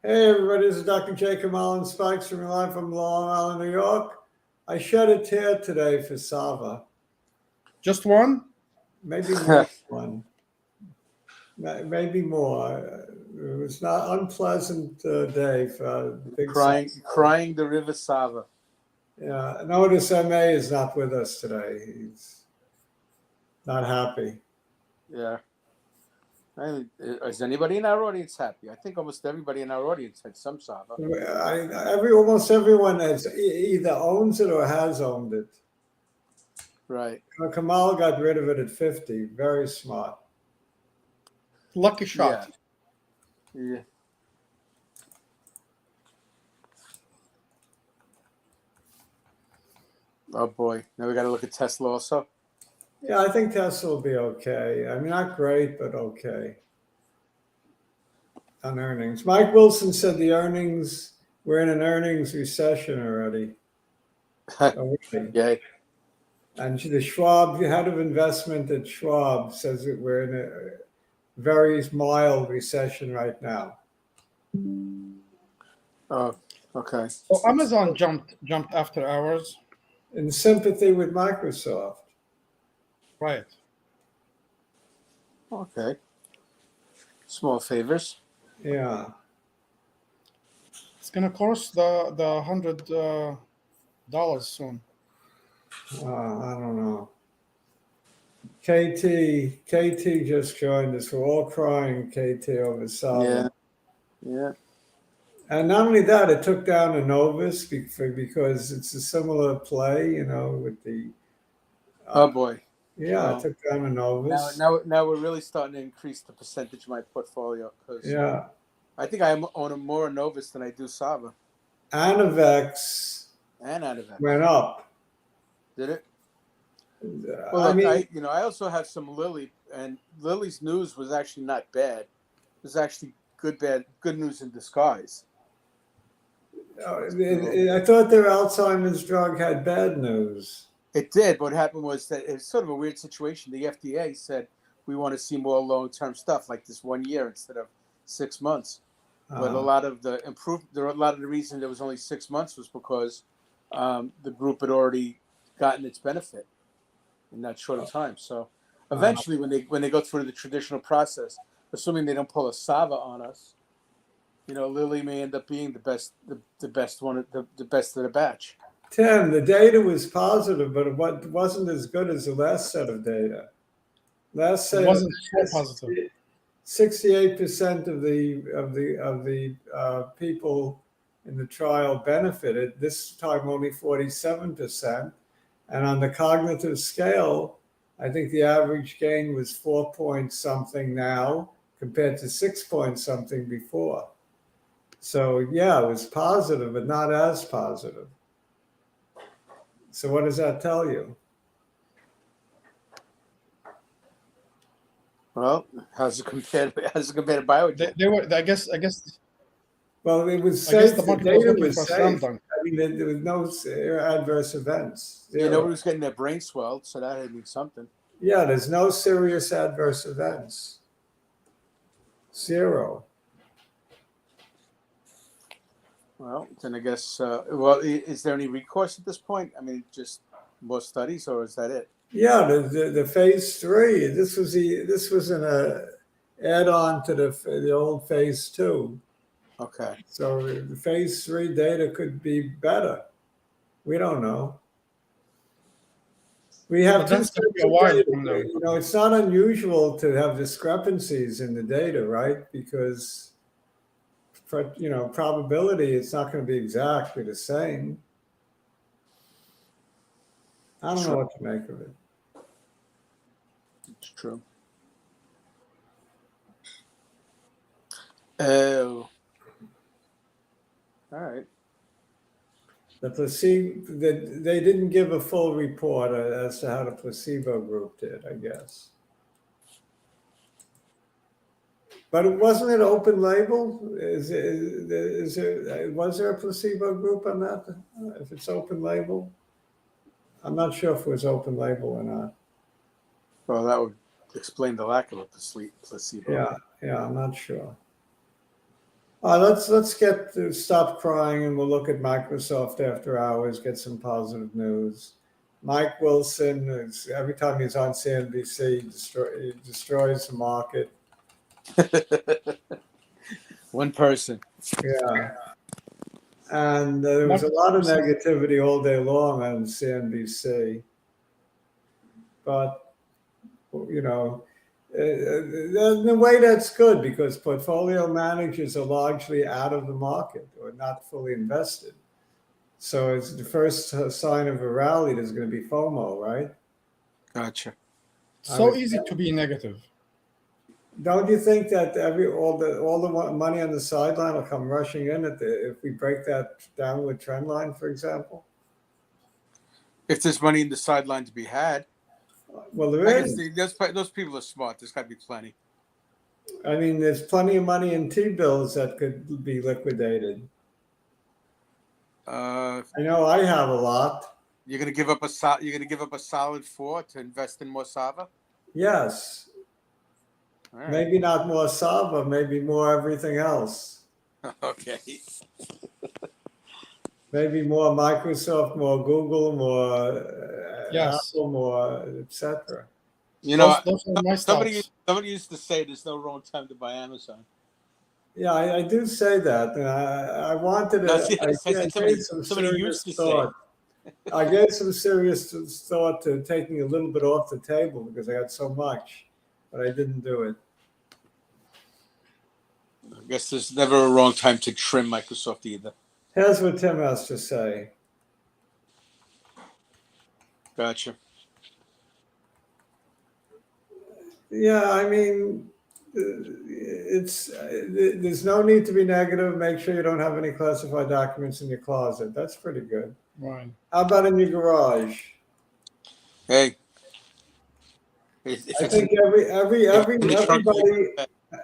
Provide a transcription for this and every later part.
Hey everybody, this is Dr. Jacob Allen Spikes from live from Long Island, New York. I shed a tear today for Sava. Just one? Maybe more than one. Maybe more. It was not unpleasant day for big crying the river Sava. Yeah, notice MA is not with us today. He's not happy. Yeah. Is anybody in our audience happy? I think almost everybody in our audience had some Sava. Almost everyone has either owns it or has owned it. Right. Kamal got rid of it at 50. Very smart. Lucky shot. Yeah. Oh boy. Now we got to look at Tesla also. Yeah, I think Tesla will be okay. I mean, not great, but okay on earnings. Mike Wilson said we're in an earnings recession already. Yeah. And the head of investment at Schwab says that we're in a very mild recession right now. Oh, okay. So Amazon jumped after hours. In sympathy with Microsoft. Right. Okay. Small favors. Yeah. It's gonna cost the $100 soon. I don't know. KT just joined us. We're all crying, KT, over Sava. Yeah. And not only that, it took down a Novus because it's a similar play, with the. Oh boy. Yeah, it took down a Novus. Now we're really starting to increase the percentage of my portfolio. Yeah. I think I own more Novus than I do Sava. Anavex went up. Did it? Well, look, I also have some Lilly, and Lilly's news was actually not bad. It was actually good news in disguise. I thought their Alzheimer's drug had bad news. It did. What happened was that it's sort of a weird situation. The FDA said we want to see more long-term stuff like this 1 year instead of 6 months. But a lot of the reason there was only 6 months was because the group had already gotten its benefit in that short of time. So eventually, when they go through the traditional process, assuming they don't pull a Sava on us, Lilly may end up being the best one, the best of the batch. Tim, the data was positive, but it wasn't as good as the last set of data. Last set wasn't so positive. 68% of the people in the trial benefited. This time, only 47%. And on the cognitive scale, I think the average gain was 4 point something now compared to 6 point something before. So yeah, it was positive, but not as positive. So what does that tell you? Well, how's it compared to Biogen? They were, I guess. Well, it was safe. The data was safe. I mean, there was no adverse events. Yeah, nobody was getting their brain swelled, so that means something. Yeah, there's no serious adverse events. Zero. Well, then I guess. Is there any recourse at this point? I mean, just more studies, or is that it? Yeah, the phase 3. This was an add-on to the old phase 2. Okay. So the phase 3 data could be better. We don't know. We have two sets of data. It's not unusual to have discrepancies in the data, right? Because for probability, it's not going to be exactly the same. I don't know what to make of it. It's true. Oh. All right. The placebo, they didn't give a full report as to how the placebo group did, I guess. But wasn't it open label? Was there a placebo group on that? If it's open label, I'm not sure if it was open label or not. Well, that would explain the lack of a placebo. Yeah, I'm not sure. Let's stop crying, and we'll look at Microsoft after hours. Get some positive news. Mike Wilson is every time he's on CNBC, he destroys the market. One person. Yeah, and there was a lot of negativity all day long on CNBC, but you know. In a way, that's good because portfolio managers are largely out of the market or not fully invested. So it's the first sign of a rally. There's going to be FOMO, right? Gotcha. So easy to be negative. Don't you think that all the money on the sideline will come rushing in if we break that downward trend line, for example? If there's money in the sideline to be had, Well, there I is. guess those people are smart. There's got to be plenty. I mean, there's plenty of money in T-bills that could be liquidated. I know I have a lot. You're gonna give up a solid 4 to invest in more sava. Yes. Right. Maybe not more sava, maybe more everything else. Okay. Maybe more Microsoft, more Google, more Apple, more etc. You know, those are my somebody used to say there's no wrong time to buy Amazon. Yeah, I do say that. And I wanted to. Somebody used to thought. Say. I gave some serious thought to taking a little bit off the table because I got so much, but I didn't do it. I guess there's never a wrong time to trim Microsoft either. Here's what Tim has to say. Gotcha. Yeah, I mean, there's no need to be negative. Make sure you don't have any classified documents in your closet. That's pretty good. Right. How about in your garage? Hey. I think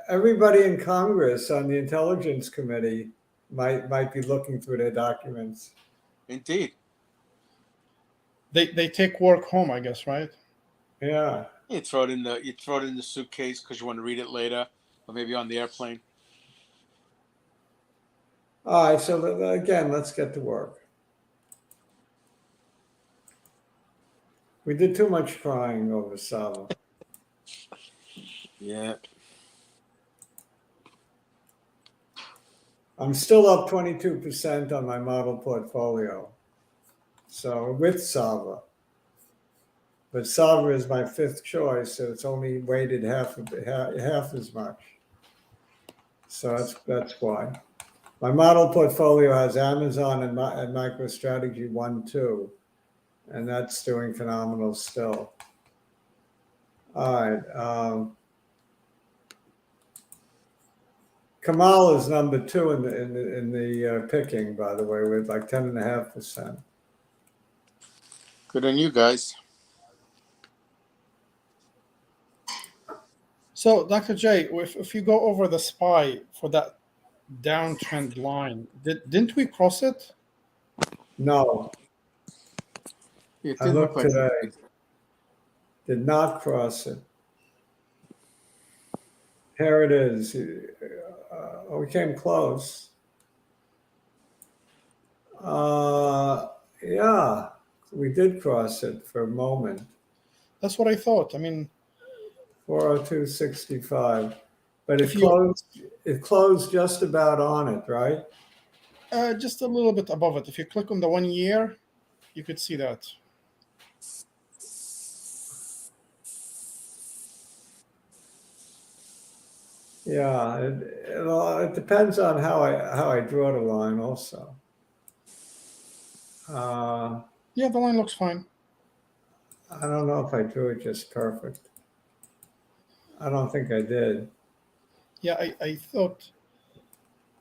everybody in Congress on the Intelligence Committee might be looking through their documents. Indeed. They take work home, I guess, right? Yeah. You throw it in the suitcase because you want to read it later, or maybe on the airplane. All right. So again, let's get to work. We did too much crying over sava. Yeah. I'm still up 22% on my model portfolio. So with sava. But sava is my fifth choice, so it's only weighted half as much. So that's why. My model portfolio has Amazon and MicroStrategy 1, 2, and that's doing phenomenal still. All right. Kamal is number 2 in the picking, by the way, with like 10.5%. Good on you guys. So, Dr. J, if you go over the SPY for that downtrend line, didn't we cross it? No. I looked today. Did not cross it. Here it is. We came close. Yeah, we did cross it for a moment. That's what I thought. I mean, 402.65, but it closed just about on it, right? Just a little bit above it. If you click on the 1 year, you could see that. Yeah, it depends on how I draw the line also. Yeah, the line looks fine. I don't know if I drew it just perfect. I don't think I did. Yeah, I thought.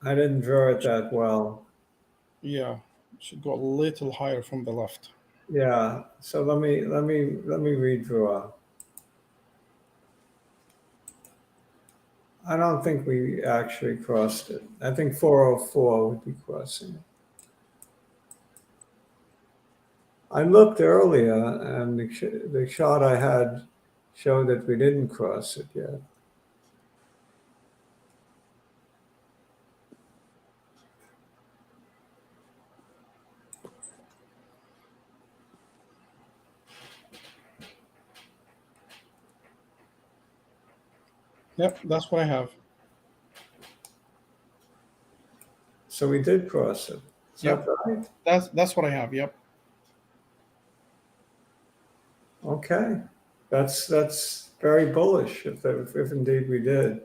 I didn't draw it that well. Yeah, it should go a little higher from the left. Yeah, so let me redraw. I don't think we actually crossed it. I think 404 would be crossing it. I looked earlier, and the shot I had showed that we didn't cross it yet. Yep, that's what I have. So we did cross it. Is Yep. that right? That's what I have. Yep. Okay. That's very bullish if indeed we did.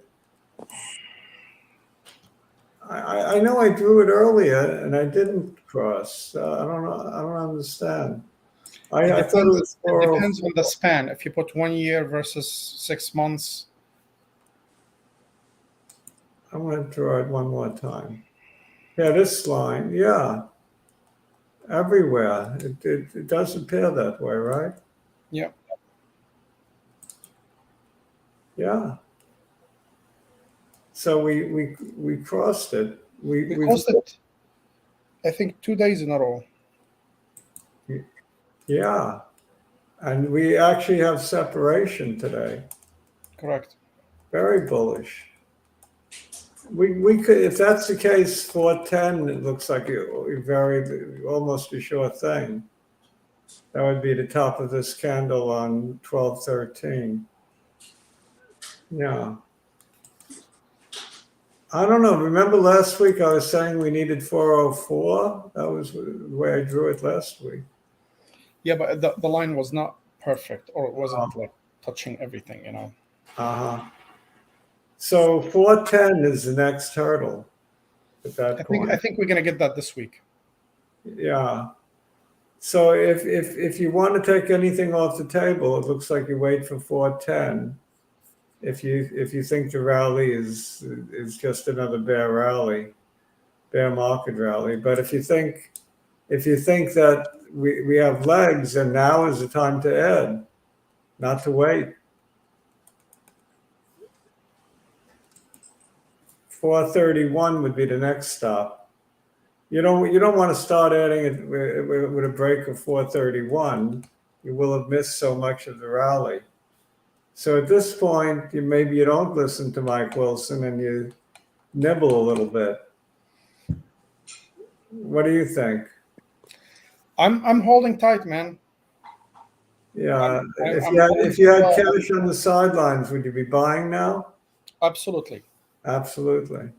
I know I drew it earlier and I didn't cross. I don't know. I don't understand. I thought it was It depends 404. on the span. If you put 1 year versus 6 months, I'm going to draw it one more time. Yeah, this line. Yeah, everywhere. It does appear that way, right? yeah. Yeah. So we crossed it. We closed it, I think, 2 days in a row. Yeah, and we actually have separation today. Correct. Very bullish. We could, if that's the case, 410. It looks like very almost a sure thing. That would be the top of this candle on 1213. Yeah. I don't know. Remember last week I was saying we needed 404? That was the way I drew it last week. Yeah, but the line was not perfect, or it wasn't like touching everything, you know. Uh-huh. So 410 is the next hurdle at that I point. think we're gonna get that this week. Yeah. So if you want to take anything off the table, it looks like you wait for 410. If you think the rally is just another bear market rally. But if you think that we have legs, and now is the time to add, not to wait. 431 would be the next stop. You don't want to start adding it with a break of 431. You will have missed so much of the rally. So at this point, maybe you don't listen to Mike Wilson and you nibble a little bit. What do you think? I'm holding tight, man. Yeah, I'm if you had cash on the sidelines, would you be buying now? Absolutely. Absolutely.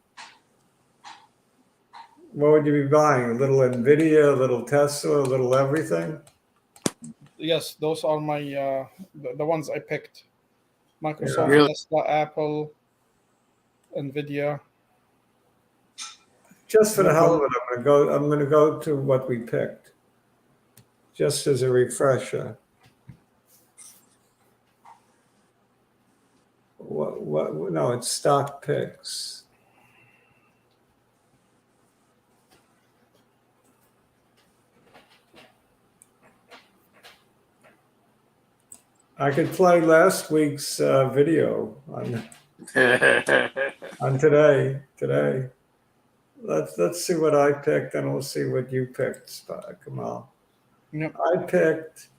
What would you be buying? A little Nvidia, a little Tesla, a little everything? Yes, those are my the ones I picked. Microsoft, Really? Tesla, Apple, Nvidia. Just for the hell of it, I'm gonna go to what we picked, just as a refresher. What? No, it's stock picks. I could play last week's video on today. Let's see what I picked, and we'll see what you picked, Kamal. Yep. I picked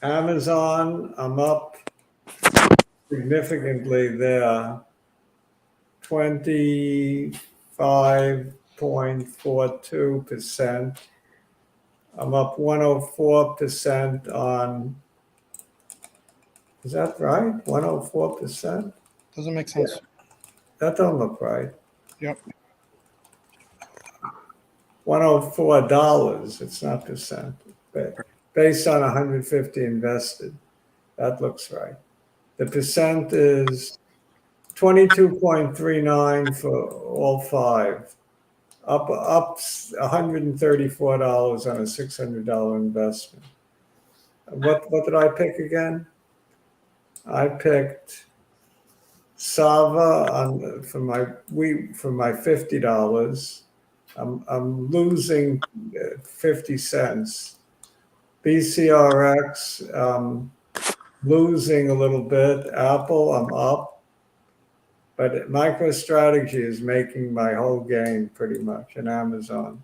Amazon. I'm up significantly there, 25.42%. I'm up 104% on. Is that right? 104%? Doesn't make sense. That don't look right. Yep. $104. It's not percent. Based on 150 invested. That looks right. The percent is 22.39 for all five. Up $134 on a $600 investment. What did I pick again? I picked sava for my $50. I'm losing 50 cents. BCRX, losing a little bit. Apple, I'm up. But MicroStrategy is making my whole gain pretty much, and Amazon.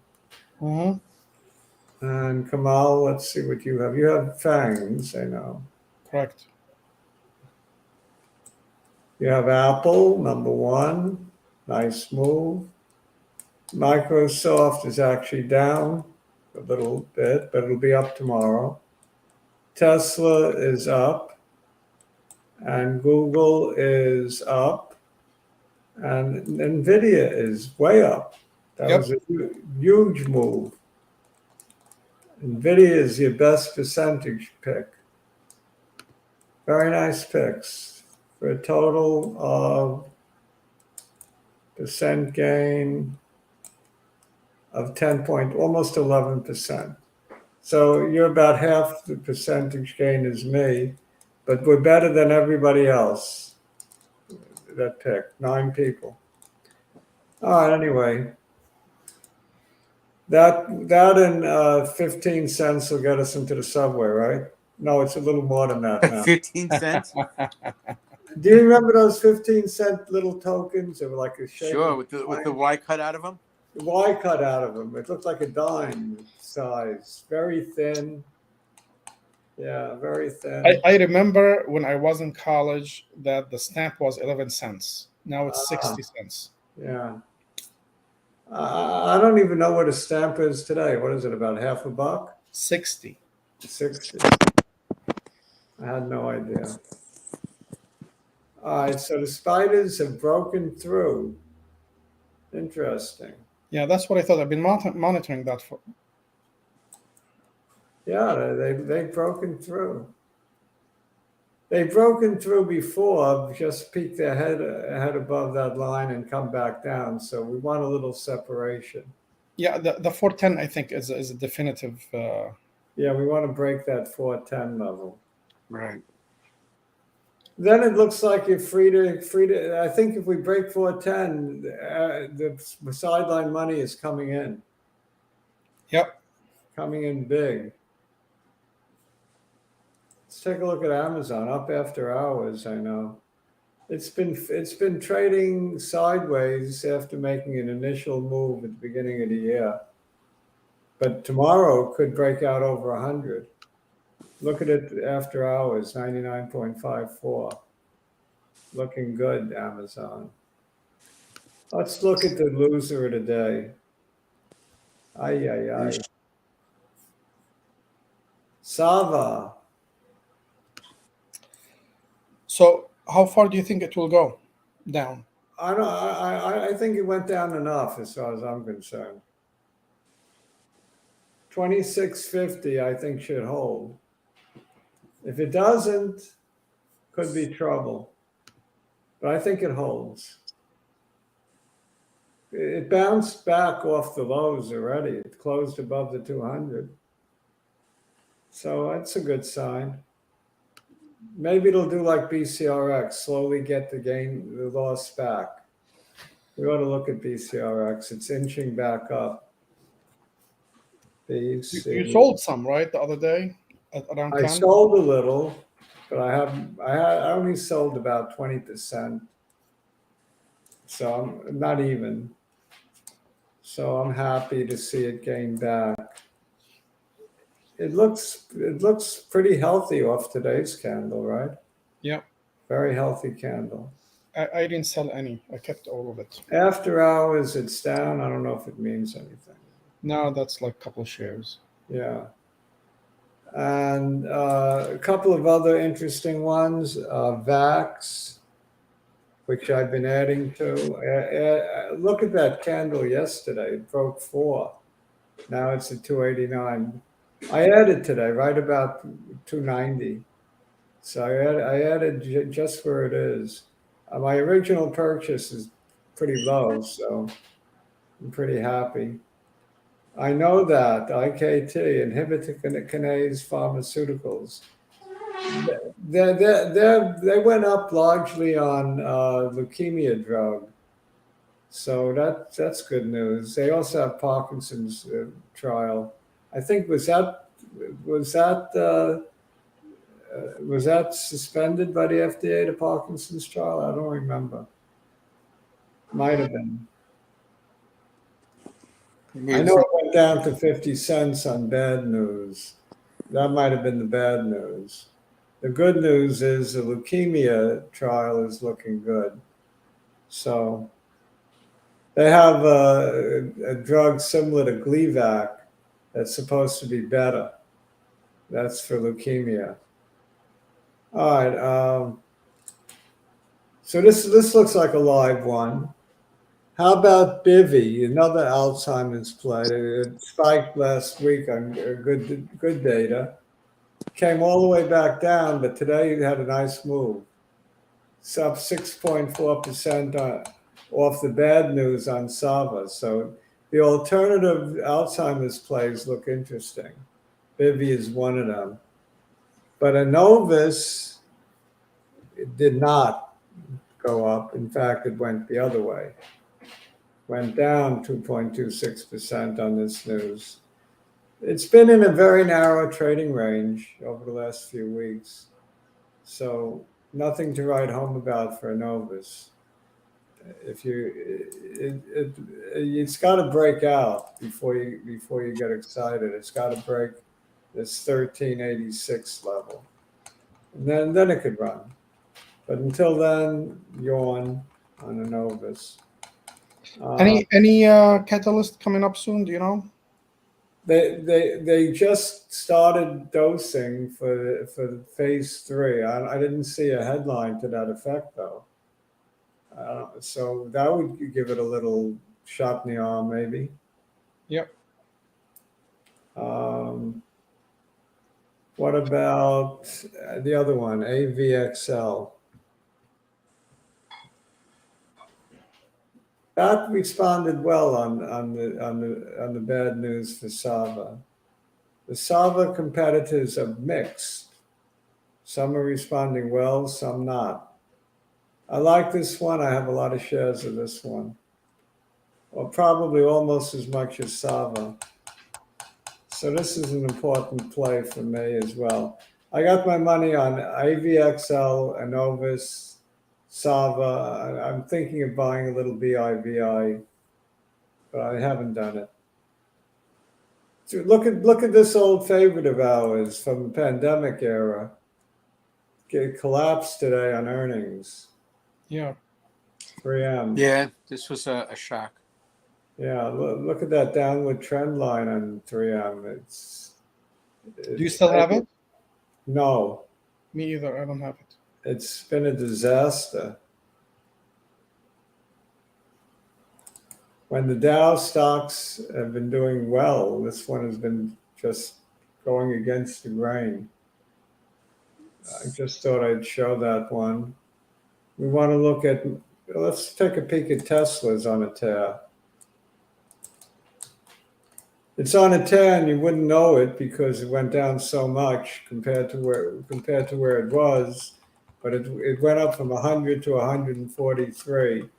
Mm-hmm. And Kamal, let's see what you have. You have FANGs, I know. Correct. You have Apple, number one. Nice move. Microsoft is actually down a little bit, but it'll be up tomorrow. Tesla is up. and Google is up, and Nvidia is way up. That Yep. was a huge move. Nvidia is your best percentage pick. Very nice picks for a total of percent gain of 10 point, almost 11%. So you're about half the percentage gain as me, but we're better than everybody else that picked, 9 people. All right, anyway, that and 15 cents will get us into the subway, right? No, it's a little more than that now. 15 cents? Do you remember those 15-cent little tokens? They were like a shape. Sure, with the Y cut out of them? The Y cut out of them. It looked like a dime size, very thin. Yeah, very thin. I remember when I was in college that the stamp was 11 cents. Now it's 60 cents. Yeah. I don't even know what a stamp is today. What is it, about half a buck? 60. 60. I had no idea. All right, so the spiders have broken through. Interesting. Yeah, that's what I thought. I've been monitoring that for. Yeah, they've broken through. They've broken through before, just peeked their head above that line and come back down. So we want a little separation. Yeah, the 410 I think is a definitive. Yeah, we want to break that 410 level. Right. Then it looks like you're free to. I think if we break 410, the sideline money is coming in. Yep. Coming in big. Let's take a look at Amazon, up after hours. I know it's been trading sideways after making an initial move at the beginning of the year, but tomorrow could break out over 100. Look at it after hours, 99.54. Looking good, Amazon. Let's look at the loser of the day. Ay, ay, ay. Sava. So how far do you think it will go down? I think it went down enough as far as I'm concerned. 2650, I think, should hold. If it doesn't, could be trouble. But I think it holds. It bounced back off the lows already. It closed above the 200. So that's a good sign. Maybe it'll do like BCRX, slowly get the loss back. We ought to look at BCRX. It's inching back up. You sold some, right, the other day at around 10? I sold a little, but I only sold about 20%. So I'm not even. So I'm happy to see it gain back. It looks pretty healthy off today's candle, right? Yeah. Very healthy candle. I didn't sell any. I kept all of it. After hours, it's down. I don't know if it means anything. No, that's like a couple of shares. Yeah. And a couple of other interesting ones. VAX, which I've been adding to. Look at that candle yesterday. It broke 4. Now it's at 289. I added today, right about 290. So I added just where it is. My original purchase is pretty low, so I'm pretty happy. I know that IKT, inhibitor kinase pharmaceuticals, they went up largely on leukemia drug. So that's good news. They also have Parkinson's trial. I think was that suspended by the FDA, the Parkinson's trial? I don't remember. Might have been. I know it went down to 50 cents on bad news. That might have been the bad news. The good news is the leukemia trial is looking good. So they have a drug similar to Gleevec that's supposed to be better. That's for leukemia. All right. So this looks like a live one. How about Bivy, another Alzheimer's play? It spiked last week on good data. Came all the way back down, but today it had a nice move. It's up 6.4% off the bad news on Sava. So the alternative Alzheimer's plays look interesting. Bivy is one of them. But Anovis, it did not go up. In fact, it went the other way. Went down 2.26% on this news. It's been in a very narrow trading range over the last few weeks. So nothing to write home about for Anovis. If it's got to break out before you get excited. It's got to break this 1386 level, and then it could run. But until then, yawn on Anovis. Any catalyst coming up soon? Do you know? They just started dosing for phase 3. I didn't see a headline to that effect though. So that would give it a little shot in the arm, maybe. Yep. What about the other one, avxl? That responded well on the bad news for Sava. The Sava competitors are mixed. Some are responding well, some not. I like this one. I have a lot of shares of this one. Well, probably almost as much as Sava. So this is an important play for me as well. I got my money on avxl, Anovis, Sava. I'm thinking of buying a little BIVI, but I haven't done it. So look at this old favorite of ours from the pandemic era. It collapsed today on earnings. Yeah. 3M. Yeah, this was a shock. Yeah, look at that downward trend line on 3M. Do you still have it? No, Me either. I don't have it. it's been a disaster. When the Dow stocks have been doing well, this one has been just going against the grain. I just thought I'd show that one. We want to look at, let's take a peek at Tesla's on a tear. It's on a tear and you wouldn't know it because it went down so much compared to where it was, but it went up from 100 to 143.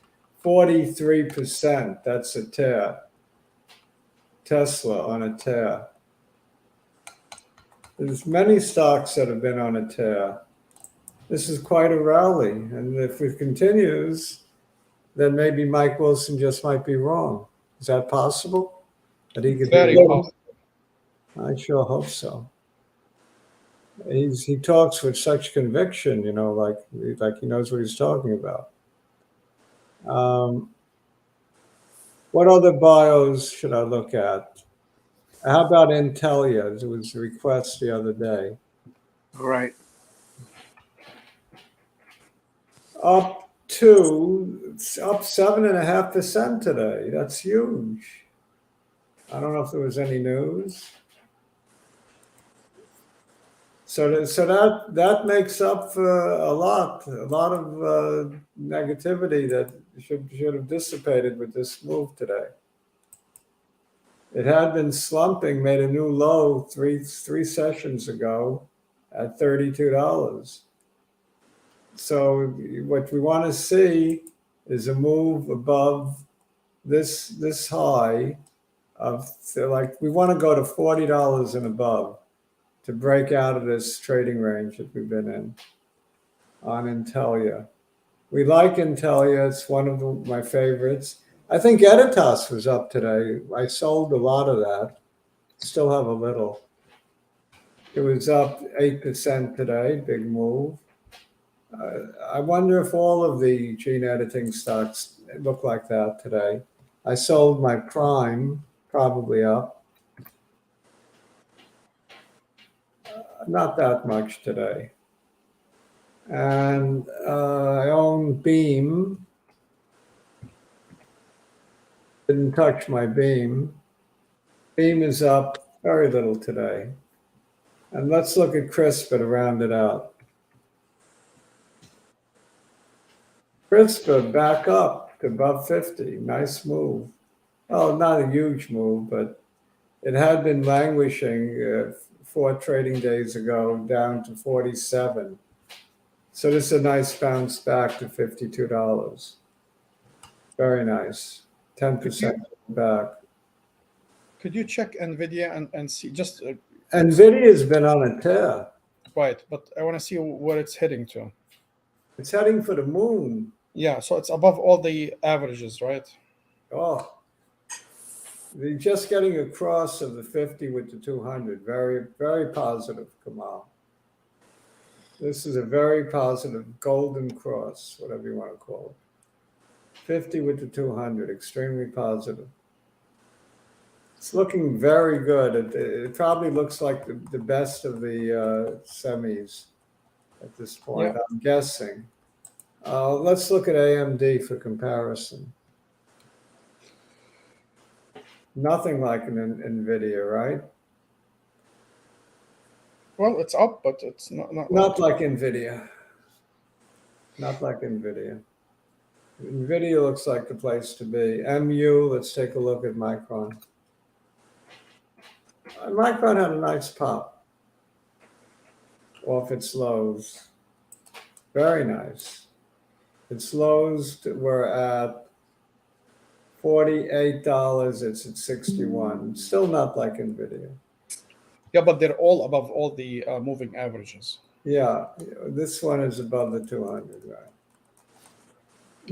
43%, that's a tear. Tesla on a tear. There's many stocks that have been on a tear. This is quite a rally, and if it continues, then maybe Mike Wilson just might be wrong. Is that possible? That he could Very be possible. I sure hope so. He talks with such conviction, you know, like he knows what he's talking about. What other bios should I look at? How about Intelia? There was a request the other day. Right. Up 7.5% today. That's huge. I don't know if there was any news. So that makes up for a lot of negativity that should have dissipated with this move today. It had been slumping, made a new low three sessions ago at $32. So what we want to see is a move above this high of, like, we want to go to $40 and above to break out of this trading range that we've been in on Intelia. We like Intelia. It's one of my favorites. I think Editas was up today. I sold a lot of that. Still have a little. It was up 8% today. Big move. I wonder if all of the gene editing stocks look like that today. I sold my Prime, probably up. Not that much today. And I own Beam. Didn't touch my Beam. Beam is up very little today. And let's look at CRISPR to round it out. CRISPR back up to above 50. Nice move. Oh, not a huge move, but it had been languishing 4 trading days ago down to 47. So this is a nice bounce back to $52. Very nice. 10% back. Could you check NVIDIA and see just NVIDIA's been on a tear. right? But I want to see where it's heading to. It's heading for the moon. Yeah, so it's above all the averages, right? Oh, they're just getting across of the 50 with the 200. Very, very positive, Kamal. This is a very positive golden cross, whatever you want to call it. 50 with the 200, extremely positive. It's looking very good. It probably looks like the best of the semis at this point, Yeah. I'm guessing. Let's look at AMD for comparison. Nothing like an NVIDIA, right? Well, it's up, but it's not Not like NVIDIA. Not like NVIDIA. NVIDIA looks like the place to be. MU, let's take a look at Micron. Micron had a nice pop off its lows. Very nice. Its lows were at $48. It's at 61. Still not like NVIDIA. Yeah, but they're all above all the moving averages. Yeah, this one is above the 200, right?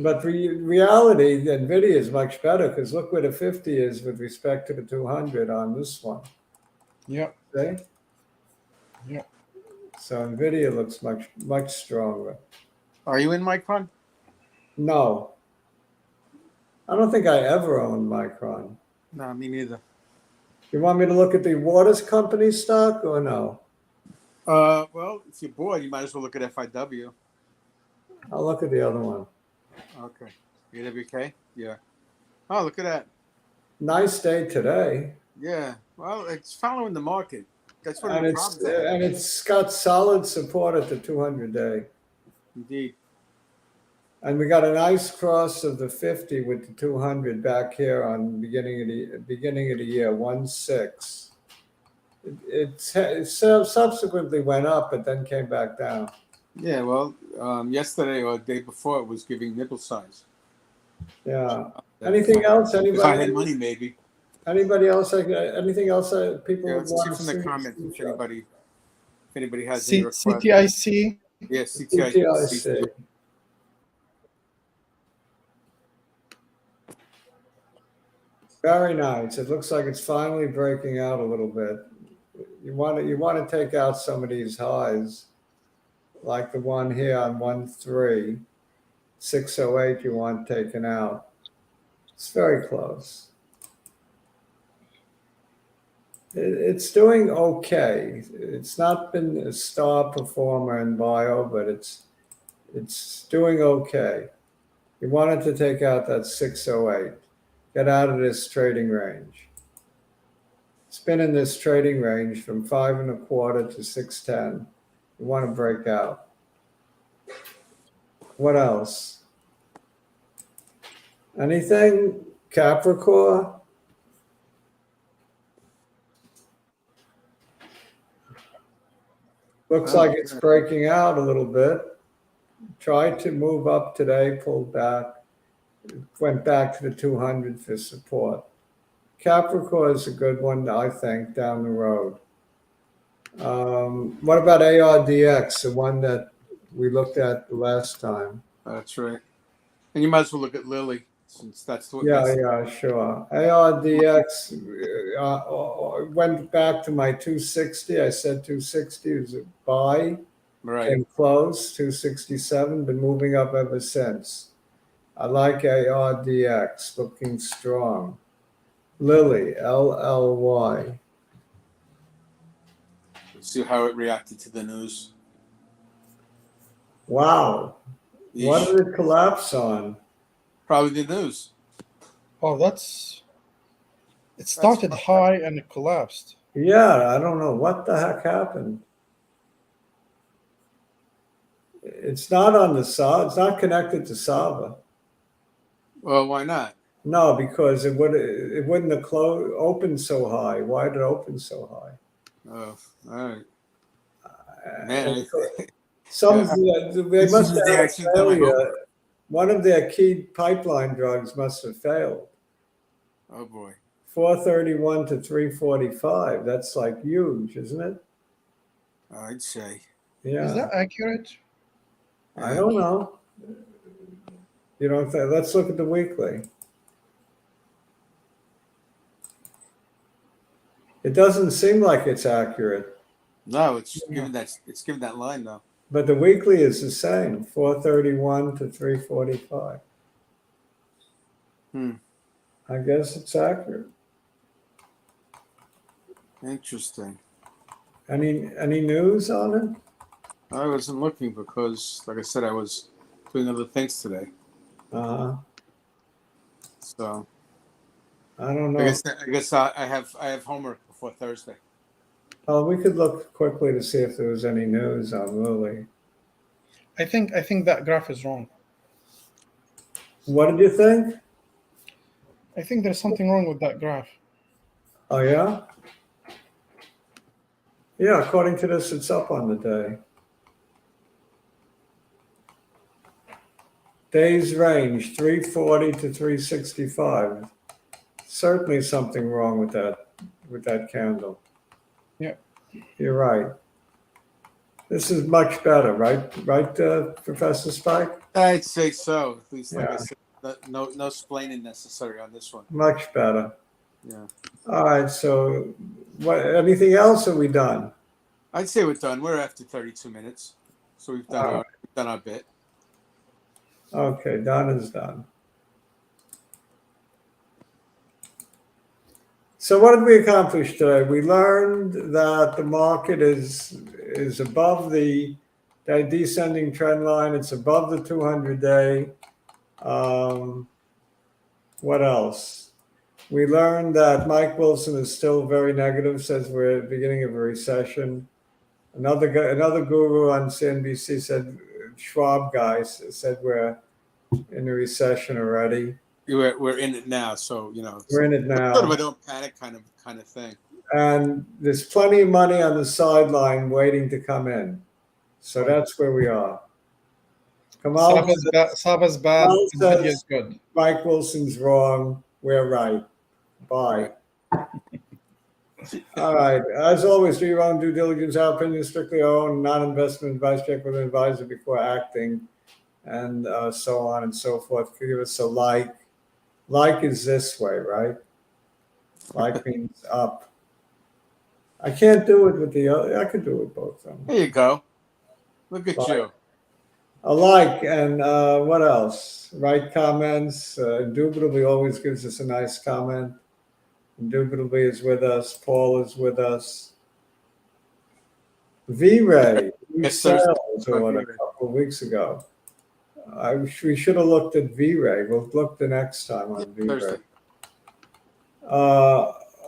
But reality, the NVIDIA is much better because look where the 50 is with respect to the 200 on this one. Yeah. See? Yeah. So NVIDIA looks much stronger. Are you in Micron? No. I don't think I ever owned Micron. No, me neither. You want me to look at the Waters Company stock or no? Well, if you're bored, you might as well look at FIW. I'll look at the other one. Okay. AWK? Yeah. Oh, look at that. Nice day today. Yeah. Well, it's following the market. That's what And the it's problems are. and it's got solid support at the 200-day. Indeed. And we got a nice cross of the 50 with the 200 back here on beginning of the year, 1.6. It subsequently went up, but then came back down. Yeah, well, yesterday or the day before, it was giving nipple signs. Yeah. Anything else? If I Anybody? had money, maybe. Anybody else? Anything else people Yeah, would let's see want to from the see? comments if anybody has any requests. CTIC. Yeah, CTIC. Very nice. It looks like it's finally breaking out a little bit. You want to take out some of these highs, like the one here on 1.3, 608. You want taken out. It's very close. It's doing okay. It's not been a star performer in bio, but it's doing okay. You wanted to take out that 608. Get out of this trading range. It's been in this trading range from 5.25 to 610. You want to break out. What else? Anything? Capricorn? Looks like it's breaking out a little bit. Tried to move up today, pulled back. Went back to the 200 for support. Capricorn is a good one, I think, down the road. What about ARDX, the one that we looked at the last time? That's right. And you might as well look at Lilly, since that's what. Yeah, sure. ARDX went back to my 260. I said 260 was a buy. Right. Came close, 267. Been moving up ever since. I like ARDX, looking strong. Lilly, LLY. Let's see how it reacted to the news. Wow. What Yeesh. did it collapse on? Probably the news. Oh, it started high and it collapsed. Yeah, I don't know what the heck happened. It's not on the Sava. It's not connected to Sava. Well, why not? No, because it wouldn't have opened so high. Why did it open so high? Oh, all right. And Man, some yeah. they This must is the have day had I a should done my failure. homework. One of their key pipeline drugs must have failed. Oh boy. 431 to 345. That's like huge, isn't it? I'd say. Yeah. Is that accurate? I don't know. You don't think? Let's look at the weekly. It doesn't seem like it's accurate, No, it's Yeah. given that line though. but the weekly is the same, 431 to 345. Hmm. I guess it's accurate. Interesting. Any news on it? I wasn't looking because, like I said, I was doing other things today. Uh-huh. So I don't I know. guess I have homework before Thursday. Oh, we could look quickly to see if there was any news on Lilly. I think that graph is wrong. What did you think? I think there's something wrong with that graph. Oh, yeah? Yeah, according to this, it's up on the day. Days range 340 to 365. Certainly something wrong with that candle. Yeah. You're right. This is much better, right? Right, Professor Spike? I'd say so. At least, like I Yeah. said, no splaining necessary on this one. Much better. Yeah. All right. So, what? Anything else? Are we done? I'd say we're done. We're after 32 minutes, so we've done our bit. Okay, done is done. So what did we accomplish today? We learned that the market is above the descending trend line. It's above the 200-day. What else? We learned that Mike Wilson is still very negative, says we're at the beginning of a recession. Another guru on CNBC said, Schwab guy said we're in a recession already. We're in it now, so We're in it now. Sort of a don't panic kind of thing. And there's plenty of money on the sideline waiting to come in. So that's where we are. Kamal Sava's bad. Nvidia's good. Mike Wilson's wrong. We're right. Bye. All right. As always, do your own due diligence. Our opinion is strictly our own, non-investment advice. Check with an advisor before acting, and so on and so forth. Give us a like. Like is this way, right? Like means up. I can't do it with the other. I could do it with both of them. There you go. Look at you. A like, and what else? Write comments. Indubitably always gives us a nice comment. Indubitably is with us. Paul is with us. V-Ray, Yes, sales sir. order a couple of weeks ago. We should have looked at V-Ray. We'll look the next time on V-Ray. Thursday.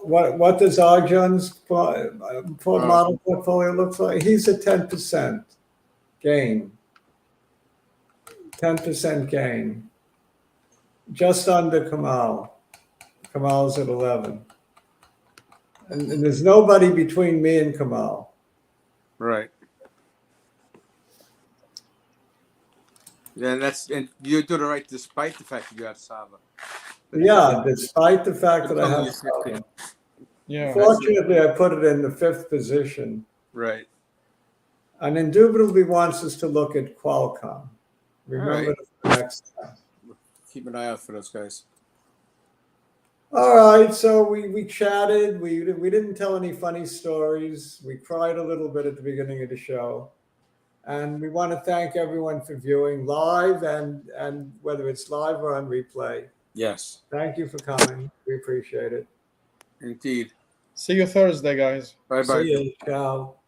What does Arjun's model portfolio look like? He's at 10% gain. 10% gain. Just under Kamal. Kamal's at 11. And there's nobody between me and Kamal. Right. Yeah, and you're doing it right despite the fact that you have Sava. Yeah, despite the fact that I have Sava. Yeah. Fortunately, I put it in the 5th position. Right. And indubitably wants us to look at Qualcomm. Remember Right. the next time. Keep an eye out for those guys. All right, so we chatted. We didn't tell any funny stories. We cried a little bit at the beginning of the show. And we want to thank everyone for viewing live and whether it's live or on replay. Yes. Thank you for coming. We appreciate it. Indeed. See you Thursday, guys. Bye bye. See you. Ciao.